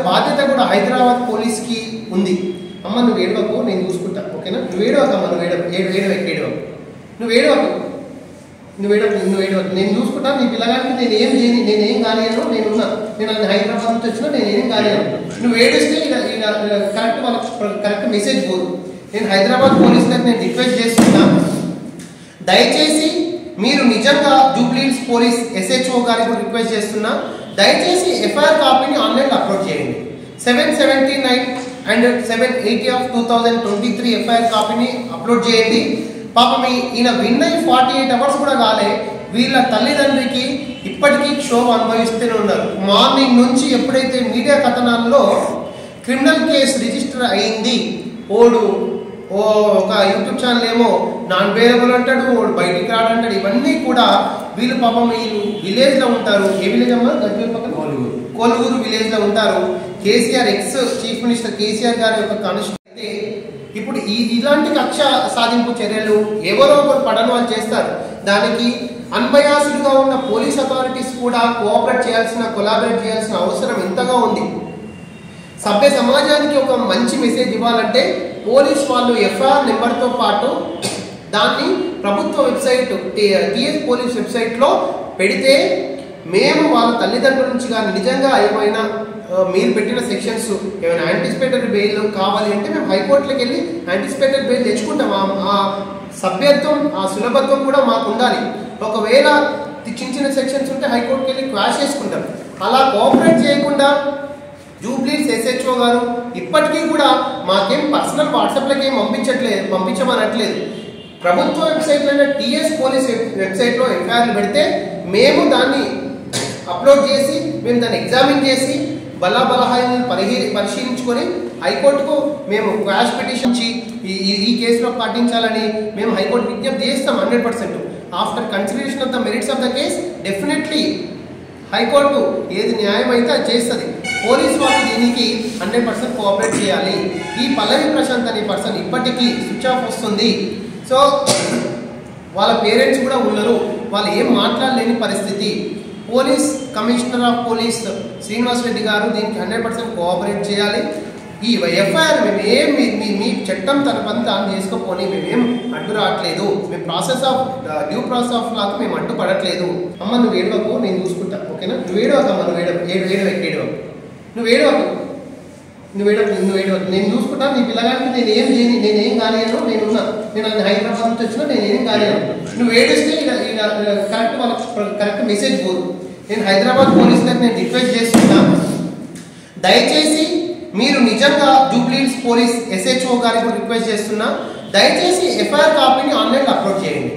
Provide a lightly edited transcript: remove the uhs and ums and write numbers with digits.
బాధ్యత కూడా హైదరాబాద్ పోలీస్ కి ఉంది. అమ్మ నువ్వు ఏడవకు, నేను చూసుకుంటా, ఓకేనా? నువ్వు ఏడవకమ్మ, నువ్వు ఏడవకు, నేను చూసుకుంటా. నీ పిల్లగానికి నేనేం చేయని, నేనేం కాలేను, నేనున్నా. నేను హైదరాబాద్ నుంచి వచ్చినా నేనేం కాలేను. నువ్వు ఏడిస్తే కరెక్ట్ వాళ్ళకి కరెక్ట్ మెసేజ్ పోదు. నేను హైదరాబాద్ పోలీస్ గారికి నేను రిక్వెస్ట్ చేస్తున్నా, దయచేసి మీరు నిజంగా జూబ్లీహిల్స్ పోలీస్ SHO గారికి రిక్వెస్ట్ చేస్తున్నా, దయచేసి FIR కాపీని ఆన్లైన్ అప్లోడ్ చేయండి. 779 అండ్ 780 ఆఫ్ 2023 FIR కాపీని అప్లోడ్ చేయండి. పాపం ఈయన విన్ అయి 48 అవర్స్ కూడా కాలే. వీళ్ళ తల్లిదండ్రికి ఇప్పటికీ క్షోభ అనుభవిస్తూనే ఉన్నారు. మార్నింగ్ నుంచి ఎప్పుడైతే మీడియా కథనాల్లో క్రిమినల్ కేసు రిజిస్టర్ అయింది, ఒక యూట్యూబ్ ఛానల్ ఏమో నాన్ వేరబుల్ అంటాడు, ఓడు బయటికి రాడంటాడు. ఇవన్నీ కూడా వీళ్ళు పాపం వీళ్ళు విలేజ్లో ఉంటారు. ఏ విలేజ్ అమ్మా? కోలుగురు విలేజ్లో ఉంటారు. కేసీఆర్ చీఫ్ మినిస్టర్ కేసీఆర్ గారి యొక్క కాన్స్టిట్యూషన్ అయితే ఇప్పుడు ఇలాంటి కక్ష సాధింపు చర్యలు ఎవరో ఒకరు పడని వాళ్ళు చేస్తారు. దానికి అన్బయాస్డ్గా ఉన్న పోలీస్ అథారిటీస్ కూడా కొలాబరేట్ చేయాల్సిన అవసరం ఎంతగా ఉంది. సభ్య సమాజానికి ఒక మంచి మెసేజ్ ఇవ్వాలంటే పోలీస్ వాళ్ళు FIR నెంబర్తో పాటు దాన్ని ప్రభుత్వ వెబ్సైట్ TS పోలీస్ వెబ్సైట్లో పెడితే మేము వాళ్ళ తల్లిదండ్రుల నుంచి కానీ నిజంగా ఏమైనా మీరు పెట్టిన సెక్షన్స్ ఏమైనా యాంటిసిపేటరీ బెయిల్ కావాలి అంటే మేము హైకోర్టులోకి వెళ్ళి యాంటిసిపేటరీ బెయిల్ తెచ్చుకుంటాం. ఆ సభ్యత్వం, ఆ సులభత్వం కూడా మాకు ఉండాలి. ఒకవేళ చిన్న సెక్షన్స్ ఉంటే హైకోర్టుకి వెళ్ళి క్వాష్ చేసుకుంటాం. అలా కోఆపరేట్ చేయకుండా జూబ్లీహిల్స్ SHO గారు ఇప్పటికీ కూడా మాకేం పర్సనల్ వాట్సాప్లకి ఏం పంపించమనట్లేదు. ప్రభుత్వ వెబ్సైట్లో TS పోలీస్ వెబ్సైట్లో FIRలు పెడితే మేము దాన్ని అప్లోడ్ చేసి మేము దాన్ని ఎగ్జామిన్ చేసి బలాబలహాలను పరిశీలించుకొని హైకోర్టుకు మేము క్వాష్ పిటిషన్ ఇచ్చి ఈ కేసులో పాటించాలని మేము హైకోర్టు విజ్ఞప్తి చేస్తాం 100%. After consideration of the merits of the case definitely high court ఏది న్యాయం అయితే అది చేస్తుంది. పోలీస్ వాళ్ళు దీనికి 100% కోఆపరేట్ చేయాలి. ఈ పల్లవి ప్రశాంత్ అనే పర్సన్ ఇప్పటికీ స్విచ్ ఆఫ్ వస్తుంది. సో వాళ్ళ పేరెంట్స్ కూడా ఉన్నారు, వాళ్ళు ఏం మాట్లాడలేని పరిస్థితి. Police commissioner of police Srinivas Reddy గారు దీనికి 100% కోఆపరేట్ చేయాలి. ఈ FIR మేమేం మీ చట్టం తన పని తాను చేసుకోపోని మేమేం అడ్డు రావట్లేదు. మేము డ్యూ ప్రాసెస్ ఆఫ్ లాగా మేము అడ్డుపడట్లేదు. అమ్మ నువ్వు ఏడవకు, నేను చూసుకుంటా, ఓకేనా? నువ్వు ఏడవకమ్మ, నువ్వు ఏడవకు, నేను చూసుకుంటా. నీ పిల్లగానికి నేనేం చేయని, నేనేం కాలేను, నేనున్నా. నేను హైదరాబాద్ నుంచి వచ్చినా నేనేం కాలేను. నువ్వు ఏడిస్తే కరెక్ట్ వాళ్ళకి కరెక్ట్ మెసేజ్ పోదు. నేను హైదరాబాద్ పోలీస్ గారికి నేను రిక్వెస్ట్ చేస్తున్నా, దయచేసి మీరు నిజంగా జూబ్లీహిల్స్ పోలీస్ SHO గారికి రిక్వెస్ట్ చేస్తున్నా, దయచేసి FIR కాపీని ఆన్లైన్ అప్లోడ్ చేయండి.